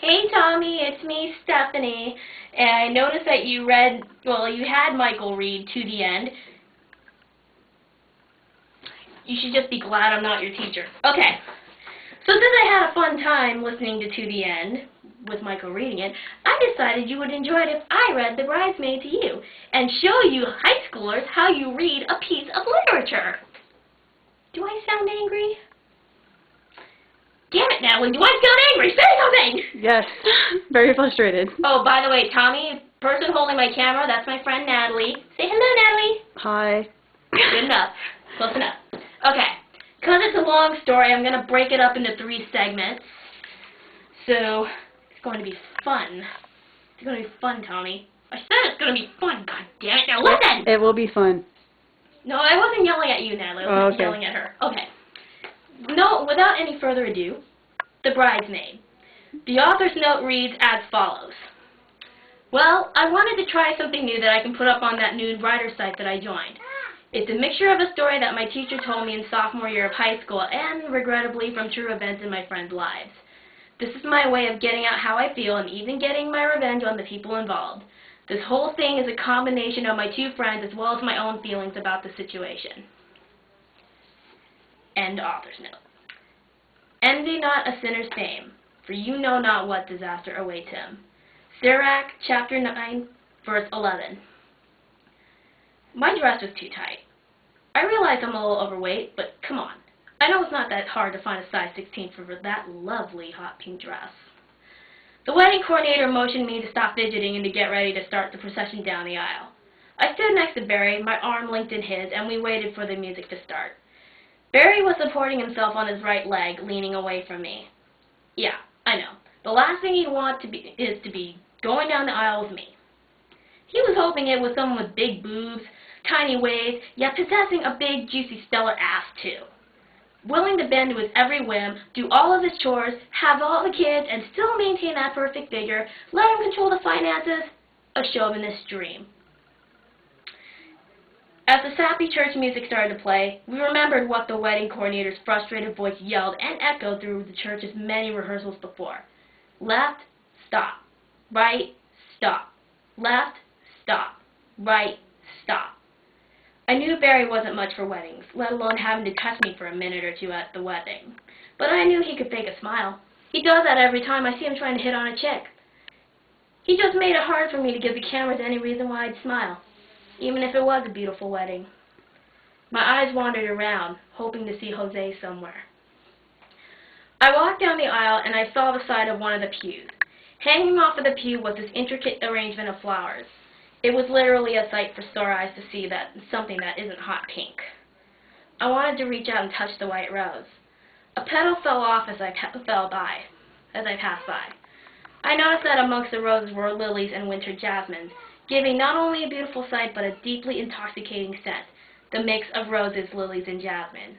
Hey Tommy, it's me, Stephanie, and I noticed that you had Michael read To the End. You should just be glad I'm not your teacher. Okay, so since I had a fun time listening to the End, with Michael reading it, I decided you would enjoy it if I read The Bridesmaid to you, and show you high schoolers how you read a piece of literature. Do I sound angry? Damn it, Natalie, do I sound angry? Say something! Yes, very frustrated. Oh, by the way, Tommy, person holding my camera, that's my friend Natalie. Say hello, Natalie. Hi. Good enough. Close enough. Okay, because it's a long story, I'm going to break it up into 3 segments. So, it's going to be fun. It's going to be fun, Tommy. I said it's going to be fun. God damn it, now listen! It will be fun. No, I wasn't yelling at you, Natalie. I was yelling at her. Okay. No, without any further ado, The Bridesmaid. The author's note reads as follows. Well, I wanted to try something new that I can put up on that new writer site that I joined. It's a mixture of a story that my teacher told me in sophomore year of high school and, regrettably, from true events in my friends' lives. This is my way of getting out how I feel and even getting my revenge on the people involved. This whole thing is a combination of my 2 friends as well as my own feelings about the situation. End author's note. Envy not a sinner's fame, for you know not what disaster awaits him. Sirach, chapter 9, verse 11. My dress was too tight. I realize I'm a little overweight, but come on. I know it's not that hard to find a size 16 for that lovely hot pink dress. The wedding coordinator motioned me to stop fidgeting and to get ready to start the procession down the aisle. I stood next to Barry, my arm linked in his, and we waited for the music to start. Barry was supporting himself on his right leg, leaning away from me. Yeah, I know. The last thing he'd want is to be going down the aisle with me. He was hoping it was someone with big boobs, tiny waist, yet possessing a big, juicy, stellar ass, too. Willing to bend to his every whim, do all of his chores, have all the kids, and still maintain that perfect figure, let him control the finances, a chauvinist dream. As the sappy church music started to play, we remembered what the wedding coordinator's frustrated voice yelled and echoed through the church's many rehearsals before. Left, stop. Right, stop. Left, stop. Right, stop. I knew Barry wasn't much for weddings, let alone having to touch me for a minute or 2 at the wedding. But I knew he could fake a smile. He does that every time I see him trying to hit on a chick. He just made it hard for me to give the cameras any reason why I'd smile, even if it was a beautiful wedding. My eyes wandered around, hoping to see Jose somewhere. I walked down the aisle and I saw the side of one of the pews. Hanging off of the pew was this intricate arrangement of flowers. It was literally a sight for sore eyes to see something that isn't hot pink. I wanted to reach out and touch the white rose. A petal fell off as I passed by. I noticed that amongst the roses were lilies and winter jasmines, giving not only a beautiful sight but a deeply intoxicating scent, the mix of roses, lilies, and jasmine.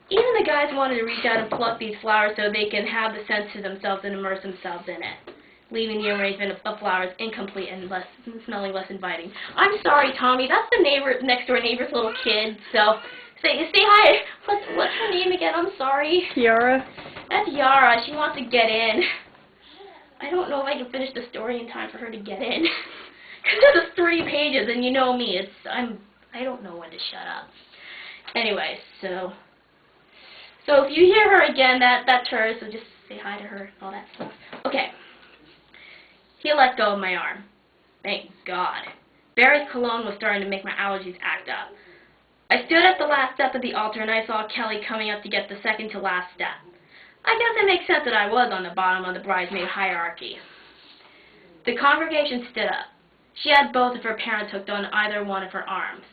Even the guys wanted to reach out and pluck these flowers so they can have the scent to themselves and immerse themselves in it, leaving the arrangement of flowers incomplete and smelling less inviting. I'm sorry, Tommy. That's the next door neighbor's little kid. So say hi. What's her name again? I'm sorry. Kiara. That's Yara. She wants to get in. I don't know if I can finish the story in time for her to get in. Because there's 3 pages, and you know me. I don't know when to shut up. Anyway, so if you hear her again, that's her. So just say hi to her and all that stuff. Okay. He let go of my arm. Thank God. Barry's cologne was starting to make my allergies act up. I stood at the last step of the altar and I saw Kelly coming up to get the second to last step. I guess it makes sense that I was on the bottom of the bridesmaid hierarchy. The congregation stood up. She had both of her parents hooked on either one of her arms.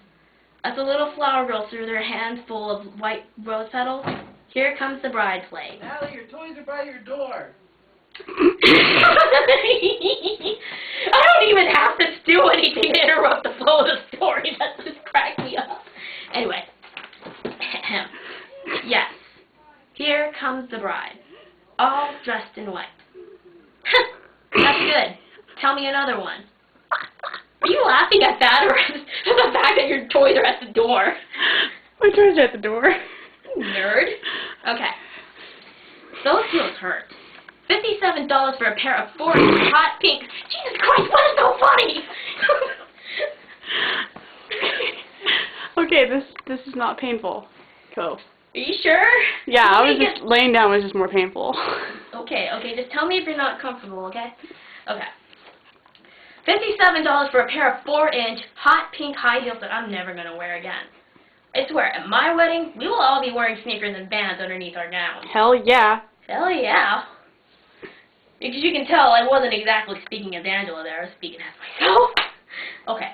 As the little flower girl threw their hands full of white rose petals, here comes the bridesmaid. Natalie, your toys are by your door. I don't even have to do anything to interrupt the flow of the story. That just cracked me up. Anyway. Yes. Here comes the bride. All dressed in white. That's good. Tell me another one. Are you laughing at that or at the fact that your toys are at the door? My toys are at the door. Nerd. Okay. Those heels hurt. $57 for a pair of 4-inch hot pink. Jesus Christ, what is so funny? Okay, this is not painful. Cool. Are you sure? Yeah, I was just laying down was just more painful. Okay, just tell me if you're not comfortable, okay? Okay. $57 for a pair of 4-inch hot pink high heels that I'm never going to wear again. I swear, at my wedding, we will all be wearing sneakers and Vans underneath our gowns. Hell yeah. Hell yeah. Because you can tell I wasn't exactly speaking as Angela there, I was speaking as myself. Okay.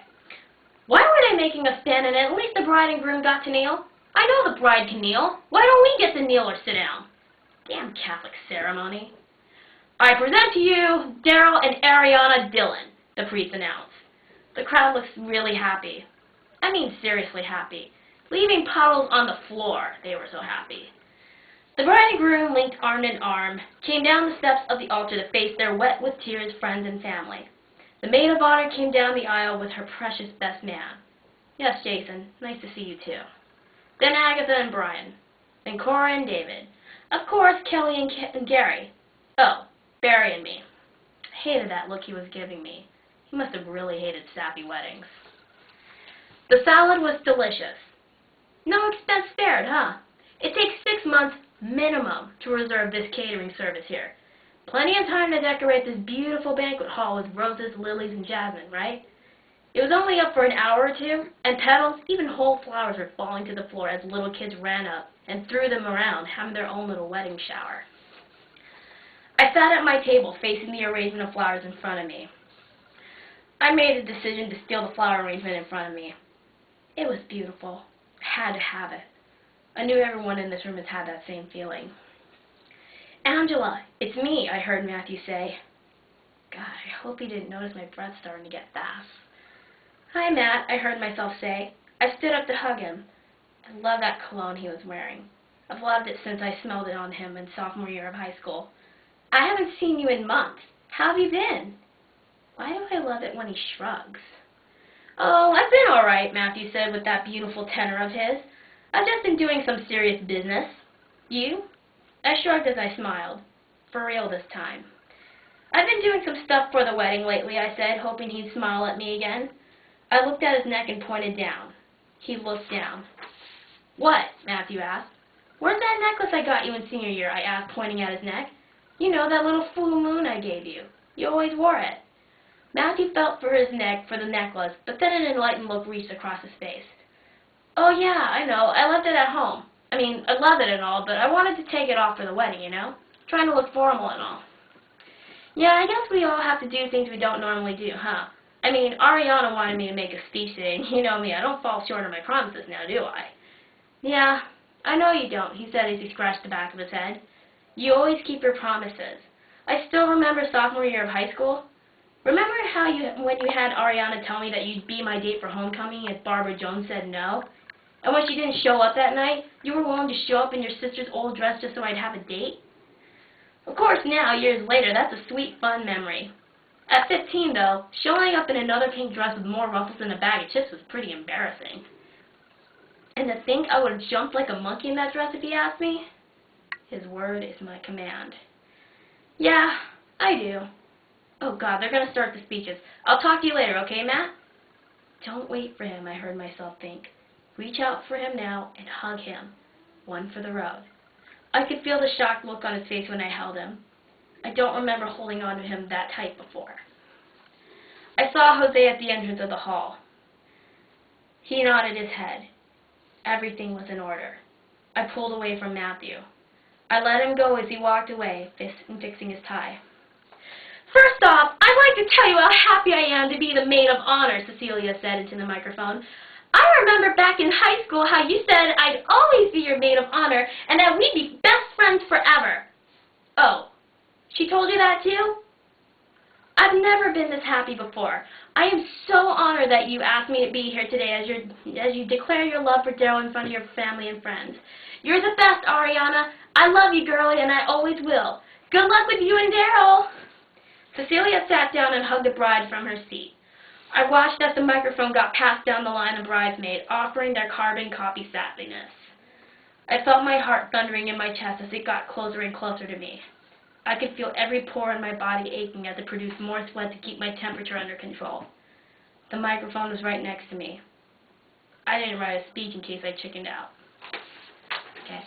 Why were they making us stand and at least the bride and groom got to kneel? I know the bride can kneel. Why don't we get to kneel or sit down? Damn Catholic ceremony. I present to you Daryl and Ariana Dillon, the priest announced. The crowd looks really happy. I mean seriously happy. Leaving puddles on the floor, they were so happy. The bride and groom, linked arm in arm, came down the steps of the altar to face their wet with tears friends and family. The maid of honor came down the aisle with her precious best man. Yes, Jason, nice to see you too. Then Agatha and Brian. Then Cora and David. Of course, Kelly and Gary. Oh, Barry and me. I hated that look he was giving me. He must have really hated sappy weddings. The salad was delicious. No expense spared, huh? It takes 6 months minimum to reserve this catering service here. Plenty of time to decorate this beautiful banquet hall with roses, lilies, and jasmine, right? It was only up for an hour or two, and petals, even whole flowers, were falling to the floor as little kids ran up and threw them around, having their own little wedding shower. I sat at my table, facing the arrangement of flowers in front of me. I made a decision to steal the flower arrangement in front of me. It was beautiful. I had to have it. I knew everyone in this room has had that same feeling. Angela, it's me, I heard Matthew say. God, I hope he didn't notice my breath starting to get fast. Hi, Matt, I heard myself say. I stood up to hug him. I love that cologne he was wearing. I've loved it since I smelled it on him in sophomore year of high school. I haven't seen you in months. How have you been? Why do I love it when he shrugs? Oh, I've been all right, Matthew said with that beautiful tenor of his. I've just been doing some serious business. You? I shrugged as I smiled. For real this time. I've been doing some stuff for the wedding lately, I said, hoping he'd smile at me again. I looked at his neck and pointed down. He looked down. What? Matthew asked. Where's that necklace I got you in senior year? I asked, pointing at his neck. You know, that little full moon I gave you. You always wore it. Matthew felt for his neck for the necklace, but then an enlightened look reached across his face. Oh yeah, I know. I left it at home. I mean, I love it and all, but I wanted to take it off for the wedding, you know? Trying to look formal and all. Yeah, I guess we all have to do things we don't normally do, huh? I mean, Ariana wanted me to make a speech today, and you know me, I don't fall short of my promises now, do I? Yeah, I know you don't, he said as he scratched the back of his head. You always keep your promises. I still remember sophomore year of high school. Remember how when you had Ariana tell me that you'd be my date for homecoming if Barbara Jones said no? And when she didn't show up that night, you were willing to show up in your sister's old dress just so I'd have a date? Of course now, years later, that's a sweet, fun memory. At 15, though, showing up in another pink dress with more ruffles and a bag of chips was pretty embarrassing. And to think I would have jumped like a monkey in that dress if he asked me? His word is my command. Yeah, I do. Oh God, they're going to start the speeches. I'll talk to you later, okay, Matt? Don't wait for him, I heard myself think. Reach out for him now and hug him. One for the road. I could feel the shocked look on his face when I held him. I don't remember holding on to him that tight before. I saw Jose at the entrance of the hall. He nodded his head. Everything was in order. I pulled away from Matthew. I let him go as he walked away, fixing his tie. First off, I'd like to tell you how happy I am to be the maid of honor, Cecilia said into the microphone. I remember back in high school how you said I'd always be your maid of honor and that we'd be best friends forever. Oh, she told you that too? I've never been this happy before. I am so honored that you asked me to be here today as you declare your love for Daryl in front of your family and friends. You're the best, Ariana. I love you, girlie, and I always will. Good luck with you and Daryl. Cecilia sat down and hugged the bride from her seat. I watched as the microphone got passed down the line of Bridesmaid, offering their carbon copy sassiness. I felt my heart thundering in my chest as it got closer and closer to me. I could feel every pore in my body aching as I produced more sweat to keep my temperature under control. The microphone was right next to me. I didn't write a speech in case I chickened out. Okay.